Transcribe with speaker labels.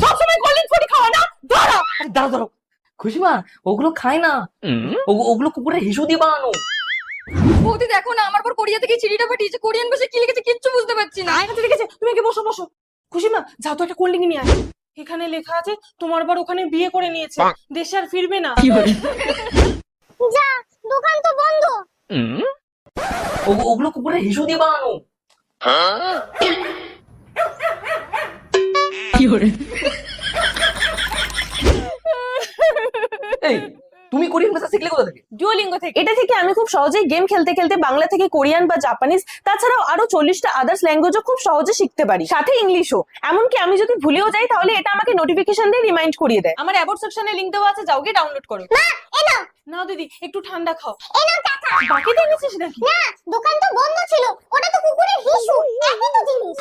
Speaker 1: সবসময় cold drinks ফুটি খাওয়া না। দাঁড়া দাঁড়া দাঁড়া, খুশিমা ওগুলো খায় না, ওগুলো কুকুরের হিসু দিয়ে বানানো।
Speaker 2: বৌদি দেখো না, আমার পর কোরিয়া থেকে চিঠিটা পাঠিয়েছে, কোরিয়ান ভাষায় কি লিখেছে কিচ্ছু বুঝতে পারছি না।
Speaker 1: আচ্ছা ঠিক আছে, তুমি আগে বসো বসো। খুশিমা যাও তো একটা কোল্ড ড্রিঙ্ক নিয়ে আয়। এখানে লেখা আছে তোমার বর ওখানে বিয়ে করে নিয়েছে, দেশে আর ফিরবে না।
Speaker 3: যা, দোকান তো বন্ধ।
Speaker 1: ওগুলো কুকুরের হিসু দিয়ে বানানো। এই তুমি কোরিয়ান ভাষা শিখলে কোথা থেকে?
Speaker 4: ডুওলিঙ্গো থেকে। এটা থেকে আমি খুব সহজেই গেম খেলতে খেলতে বাংলা থেকে কোরিয়ান বা জাপানিজ, তাছাড়াও আরো 40টা আদার্স ল্যাঙ্গুয়েজও খুব সহজে শিখতে পারি, সাথে ইংলিশও। এমনকি আমি যদি ভুলেও যাই তাহলে এটা আমাকে নোটিফিকেশন দিয়ে রিমাইন্ড করিয়ে দেয়। আমার অ্যাবাউট সেকশনে লিংক দেওয়া আছে, যাও গিয়ে ডাউনলোড করো।
Speaker 3: না, এনো
Speaker 1: নাও দিদি একটু ঠান্ডা খাও।
Speaker 3: এনো টাকা।
Speaker 1: বাকি দিয়ে নিছিস নাকি?
Speaker 3: না, দোকান তো বন্ধ ছিল, ওটা তো কুকুরের হিসু, একই তো জিনিস।